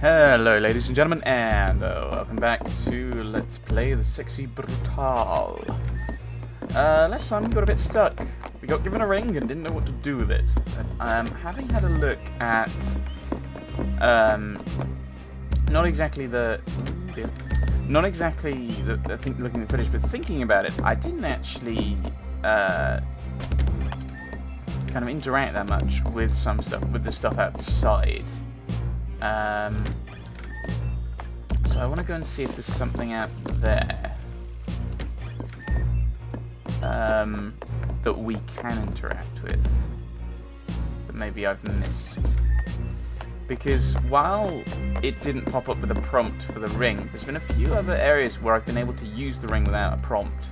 Hello ladies and gentlemen, and welcome back to Let's Play the Sexy Brutale. Last time we got a bit stuck. We got given a ring and didn't know what to do with it. Having had a look at, not exactly the looking at the footage, but thinking about it, I didn't actually, kind of interact that much with some stuff, with the stuff outside. So I want to go and see if there's something out there that we can interact with that maybe I've missed. Because while it didn't pop up with a prompt for the ring, there's been a few other areas where I've been able to use the ring without a prompt.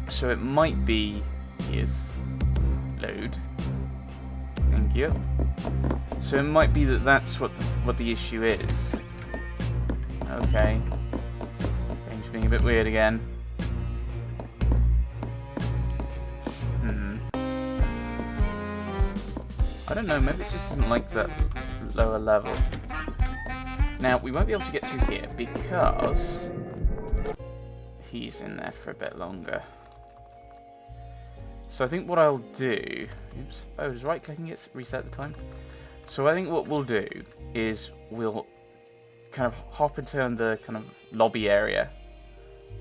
So it might be... Here's load. Thank you. So it might be that that's what the issue is. Okay. Game's being a bit weird again. I don't know, maybe it just isn't like that lower level. Now, we won't be able to get through here because he's in there for a bit longer. So I think what I'll do... Oops. Oh, just right-clicking it, reset the time. So I think what we'll do is we'll kind of hop into the kind of lobby area.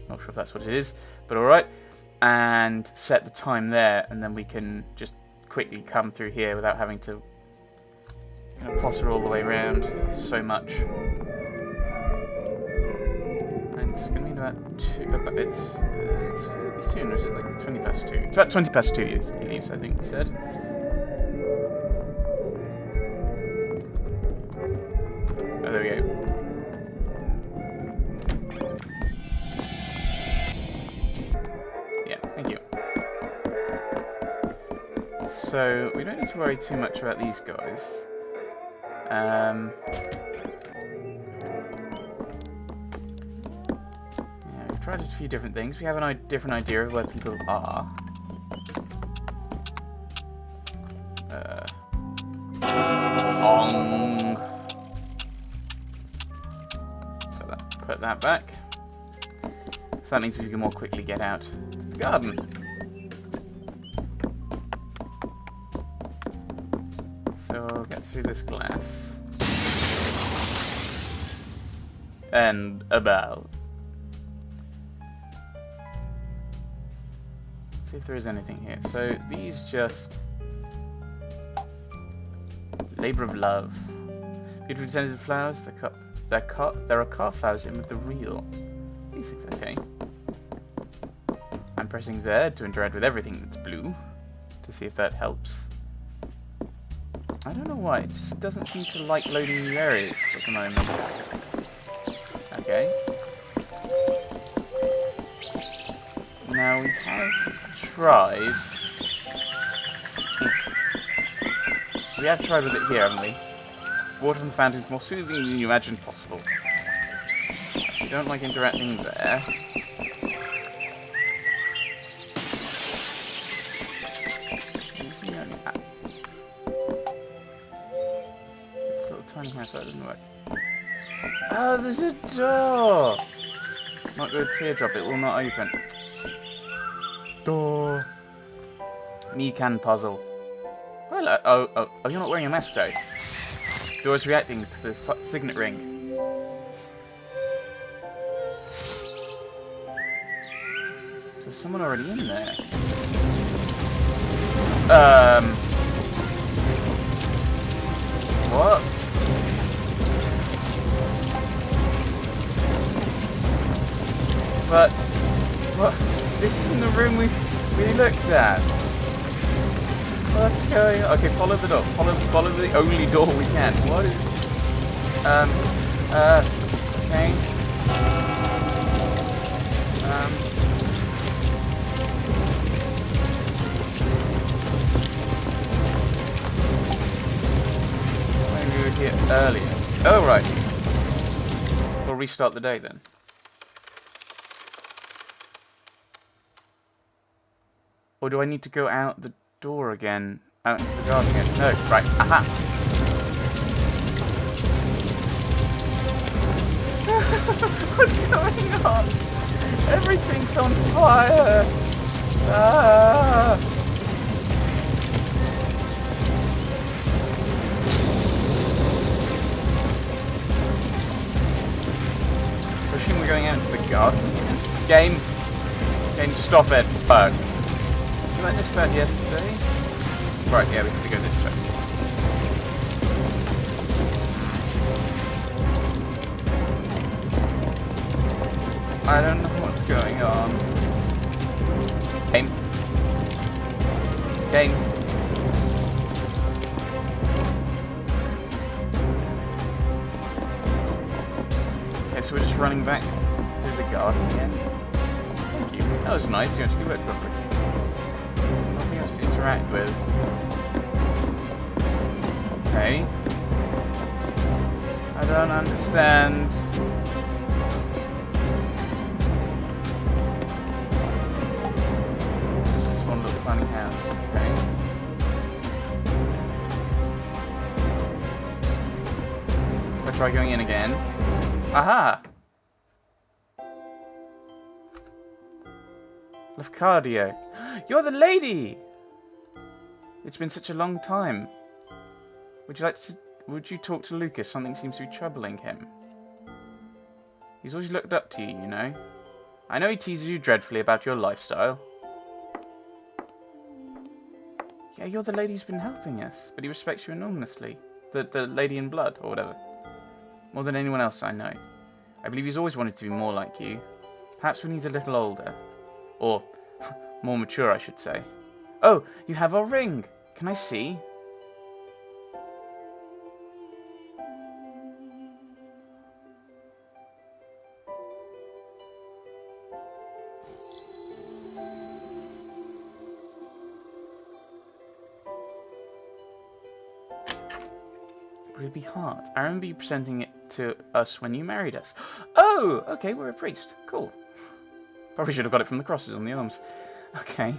Not sure if that's what it is, but alright. And set the time there, and then we can just quickly come through here without having to potter all the way around so much. And it's going to be in about 2... it's going to be soon, or is it like 20 past 2? It's about 20 past 2 he leaves, I think we said. Oh, there we go. Yeah, thank you. So, we don't need to worry too much about these guys. Yeah, we've tried a few different things. We have a different idea of where people are. Put that back. So that means we can more quickly get out to the garden. So we'll get through this glass. And about. Let's see if there is anything here. So these just... Labour of love. Beautiful tended flowers, there are car flowers in with the reel. These things okay. I'm pressing Z to interact with everything that's blue to see if that helps. I don't know why, it just doesn't seem to like loading new areas at the moment. Okay. Now we have tried... We have tried with it here, haven't we? Water from the fountain is more soothing than you imagined possible. If you don't like interacting there... This little tiny house, that doesn't work. Oh, there's a door! Might go a teardrop, it will not open. Door. Me can puzzle. Well, oh, you're not wearing a mask though. Door's reacting to the signet ring. So there's someone already in there. What? But what? This isn't the room we looked at. What's going on? Okay, follow the door. Follow the only door we can. What is... okay. Maybe we were here earlier. Oh, right. We'll restart the day then. Or do I need to go out the door again? Out into the garden again? No, right. Aha! on? Everything's on fire! Ah! So shouldn't we going out into the garden? Game, stop it, bug. You went this bad yesterday? Right, yeah, we have to go this way. I don't know what's going on. Game. Okay, so we're just running back through the garden again. Thank you. That was nice. You actually worked properly. There's nothing else to interact with. Okay. I don't understand. Just this one little tiny house. Okay. If I try going in again. Aha! Lafcadio. You're the lady! It's been such a long time. Would you talk to Lucas? Something seems to be troubling him. He's always looked up to you, you know. I know he teases you dreadfully about your lifestyle. Yeah, you're the lady who's been helping us, but he respects you enormously. The lady in blood, or whatever. More than anyone else I know. I believe he's always wanted to be more like you. Perhaps when he's a little older. Or more mature, I should say. Oh, you have our ring. Can I see? Ruby Heart. I remember you presenting it to us when you married us. Oh, okay, we're a priest. Cool. Probably should have got it from the crosses on the arms. Okay.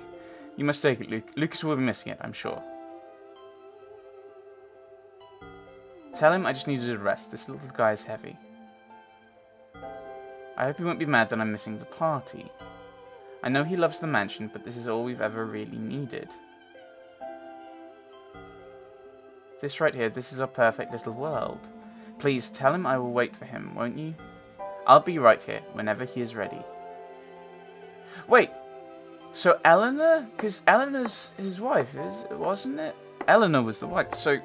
You must take it, Luke. Lucas will be missing it, I'm sure. Tell him I just needed a rest. This little guy is heavy. I hope he won't be mad that I'm missing the party. I know he loves the mansion, but this is all we've ever really needed. This right here, this is our perfect little world. Please tell him I will wait for him, won't you? I'll be right here whenever he is ready. Wait, so Eleanor? Because Eleanor's his wife, wasn't it? Eleanor was the wife, so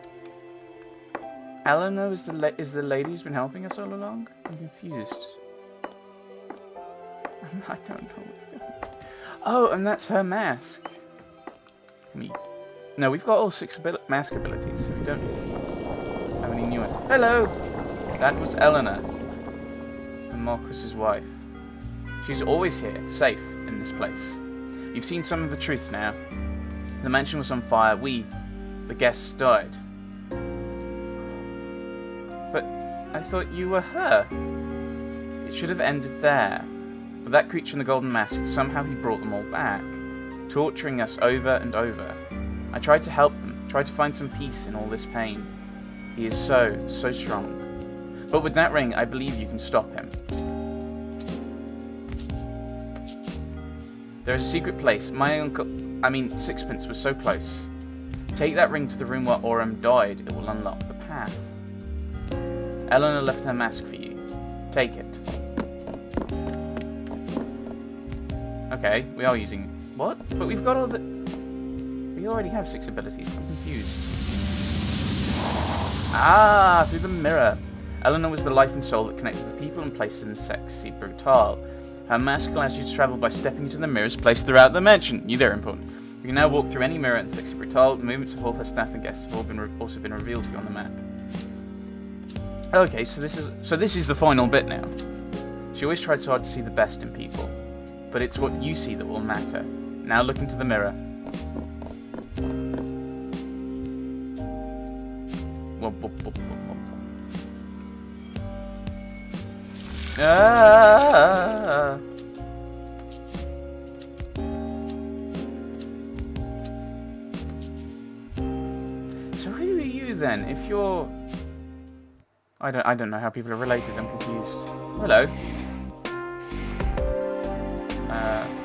Eleanor is the lady who's been helping us all along? I'm confused. I don't know what's going on. Oh, and that's her mask. No, we've got all 6 mask abilities, so we don't have any new ones. Hello! That was Eleanor, and Marcus's wife. She's always here, safe in this place. You've seen some of the truth now. The mansion was on fire. We, the guests, died. But I thought you were her. It should have ended there. But that creature in the golden mask, somehow he brought them all back, torturing us over and over. I tried to help them, tried to find some peace in all this pain. He is so strong. But with that ring, I believe you can stop him. There is a secret place. Sixpence was so close. Take that ring to the room where Aurum died. It will unlock the path. Eleanor left her mask for you. Take it. Okay, we are using... What? But we've got all the... We already have 6 abilities. I'm confused. Ah, through the mirror. Eleanor was the life and soul that connected the people and places in Sexy Brutale. Her mask allows you to travel by stepping into the mirrors placed throughout the mansion. They're important. You can now walk through any mirror in Sexy Brutale. The movements of all her staff and guests have all also been revealed to you on the map. Okay, so this is the final bit now. She always tried so hard to see the best in people, but it's what you see that will matter. Now look into the mirror. Ah! So who are you then? If you're... I don't know how people are related, I'm confused. Hello.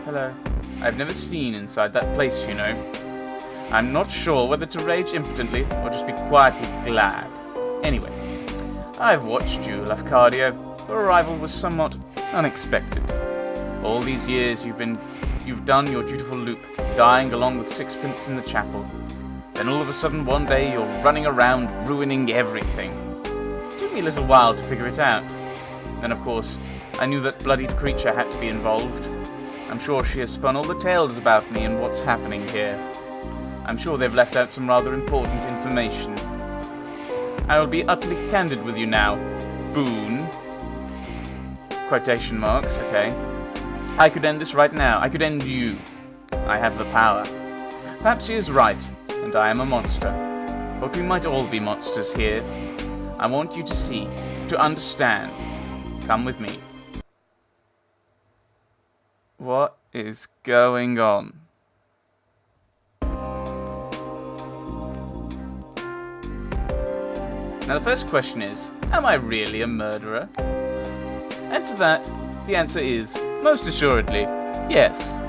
Hello. I've never seen inside that place, you know. I'm not sure whether to rage impotently or just be quietly glad. Anyway, I've watched you, Lafcadio. Your arrival was somewhat unexpected. All these years you've done your dutiful loop, dying along with sixpence in the chapel. Then all of a sudden one day you're running around ruining everything. It took me a little while to figure it out. Then of course, I knew that bloodied creature had to be involved. I'm sure she has spun all the tales about me and what's happening here. I'm sure they've left out some rather important information. I will be utterly candid with you now, Boone. Quotation marks, okay. I could end this right now. I could end you. I have the power. Perhaps he is right, and I am a monster. But we might all be monsters here. I want you to see, to understand. Come with me. What is going on? Now the first question is, am I really a murderer? And to that, the answer is, most assuredly, yes.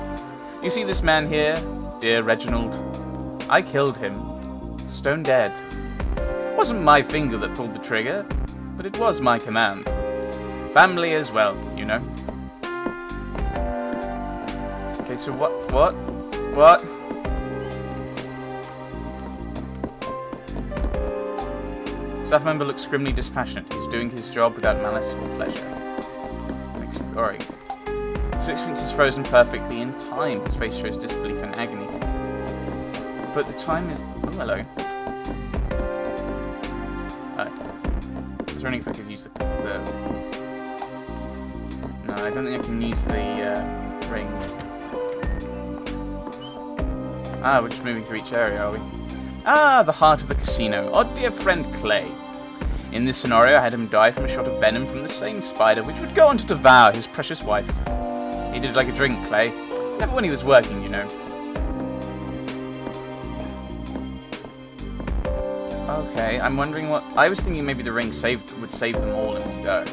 You see this man here, dear Reginald? I killed him. Stone dead. It wasn't my finger that pulled the trigger, but it was my command. Family as well, you know. Okay, so what? Staff member looks grimly dispassionate. He's doing his job without malice or pleasure. Exploring. Sixpence is frozen perfectly in time. His face shows disbelief and agony. But the time is... Oh, hello. Oh. I was wondering if I could use the... No, I don't think I can use the ring. Ah, we're just moving through each area, are we? Ah, the heart of the casino. Our dear friend Clay. In this scenario, I had him die from a shot of venom from the same spider, which would go on to devour his precious wife. He did it like a drink, Clay. Never when he was working, you know. Okay, I'm wondering what... I was thinking maybe the ring would save them all in one go.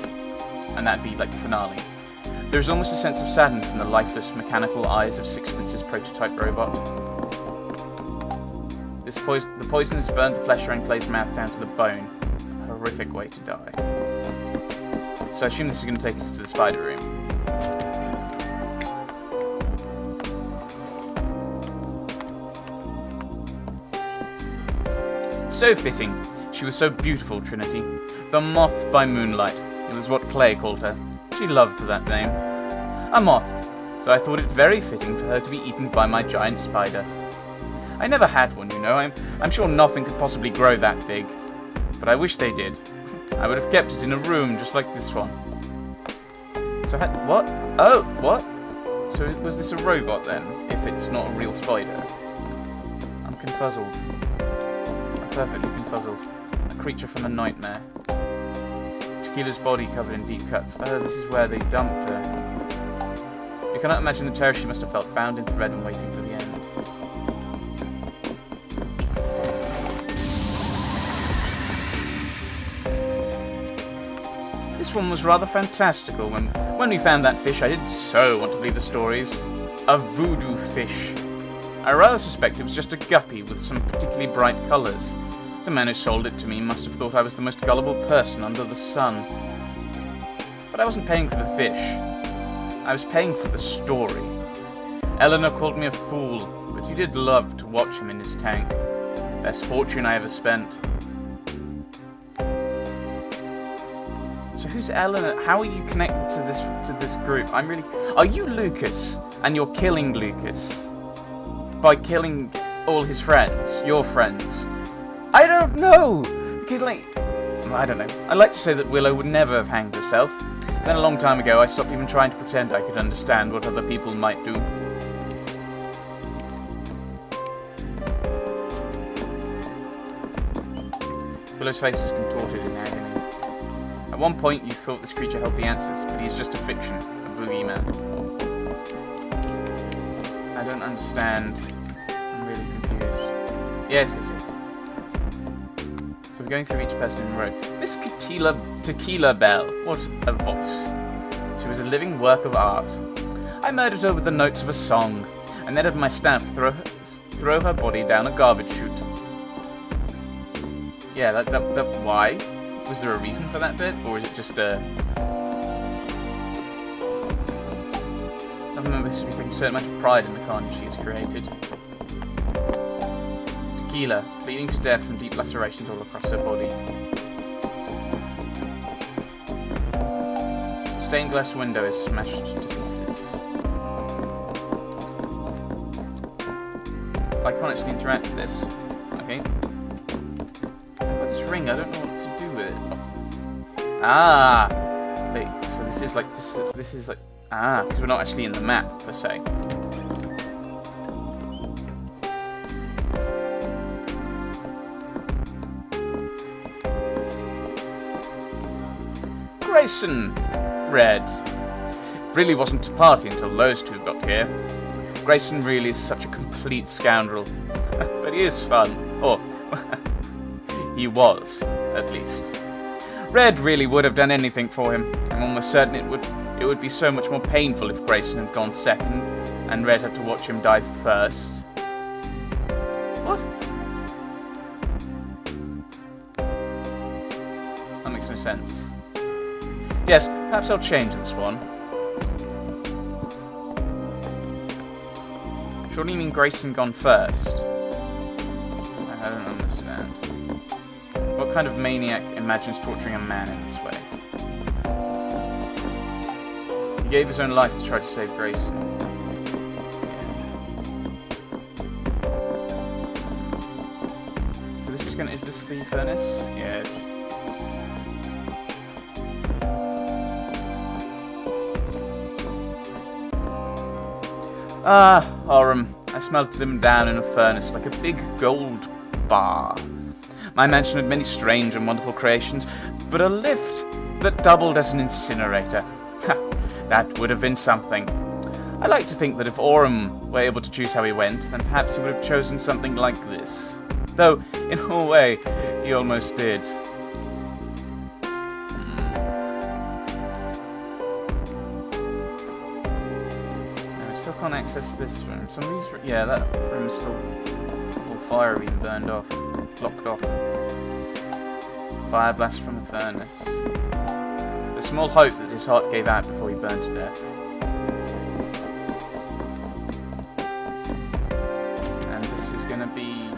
And that'd be like the finale. There's almost a sense of sadness in the lifeless, mechanical eyes of Sixpence's prototype robot. The poison has burned the flesh around Clay's mouth down to the bone. A horrific way to die. So I assume this is going to take us to the spider room. So fitting. She was so beautiful, Trinity. The moth by moonlight. It was what Clay called her. She loved that name. A moth. So I thought it very fitting for her to be eaten by my giant spider. I never had one, you know. I'm sure nothing could possibly grow that big. But I wish they did. I would have kept it in a room just like this one. So what? Oh, what? So was this a robot then, if it's not a real spider? I'm confuzzled. I'm perfectly confuzzled. A creature from a nightmare. Tequila's body covered in deep cuts. Oh, this is where they dumped her. You cannot imagine the terror she must have felt, bound in thread and waiting for the end. This one was rather fantastical. When we found that fish, I did so want to believe the stories. A voodoo fish. I rather suspect it was just a guppy with some particularly bright colours. The man who sold it to me must have thought I was the most gullible person under the sun. But I wasn't paying for the fish. I was paying for the story. Eleanor called me a fool, but you did love to watch him in his tank. Best fortune I ever spent. So who's Eleanor? How are you connected to this group? Are you Lucas? And you're killing Lucas by killing all his friends, your friends? I don't know, because I don't know. I'd like to say that Willow would never have hanged herself. Then a long time ago, I stopped even trying to pretend I could understand what other people might do. Willow's face is contorted in agony. At one point, you thought this creature held the answers, but he's just a fiction, a boogeyman. I don't understand. I'm really confused. Yes. So we're going through each person in a row. Miss Tequila Bell. What a voice. She was a living work of art. I murdered her with the notes of a song, and then had my staff throw her body down a garbage chute. Yeah, that why? Was there a reason for that bit, or is it just a... I remember she taking a certain amount of pride in the carnage she has created. Tequila, bleeding to death from deep lacerations all across her body. Stained glass window is smashed to pieces. I can't actually interact with this. Okay. I've got this ring, I don't know what to do with it. Ah! Wait, so this is like... This is like... Ah, because we're not actually in the map, per se. Grayson! Red. It really wasn't a party until those two got here. Grayson really is such a complete scoundrel. But he is fun. Or, he was, at least. Red really would have done anything for him. I'm almost certain it would be so much more painful if Grayson had gone second, and Red had to watch him die first. What? That makes no sense. Yes, perhaps I'll change this one. Surely you mean Grayson gone first? I don't understand. What kind of maniac imagines torturing a man in this way? He gave his own life to try to save Grayson. So this is gonna... Is this the furnace? Yes. Ah, Orem. I smelted him down in a furnace like a big gold bar. My mansion had many strange and wonderful creations, but a lift that doubled as an incinerator. Ha, that would have been something. I like to think that if Orem were able to choose how he went, then perhaps he would have chosen something like this. Though, in a way, he almost did. I still can't access this room. Some of these... Yeah, that room is still all fiery and burned off. Locked off. Fire blast from the furnace. There's small hope that his heart gave out before he burned to death. And this is gonna be...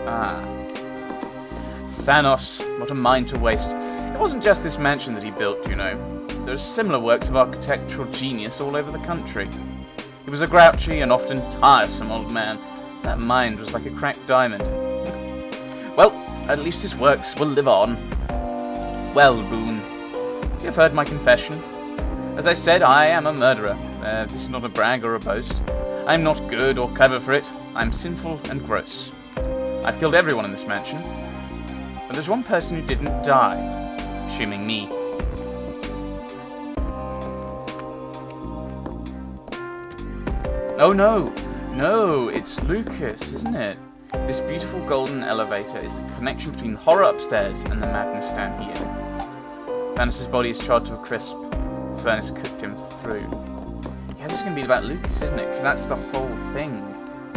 Ah. Thanos, what a mind to waste. It wasn't just this mansion that he built, you know. There's similar works of architectural genius all over the country. He was a grouchy and often tiresome old man. That mind was like a cracked diamond. Well, at least his works will live on. Well, Boone, you've heard my confession. As I said, I am a murderer. This is not a brag or a boast. I'm not good or clever for it. I'm sinful and gross. I've killed everyone in this mansion. But there's one person who didn't die. Assuming me. Oh no! No, it's Lucas, isn't it? This beautiful golden elevator is the connection between the horror upstairs and the madness down here. Thanos' body is charred to a crisp. The furnace cooked him through. Yeah, this is going to be about Lucas, isn't it? Because that's the whole thing.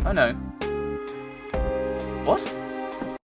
Oh no. What?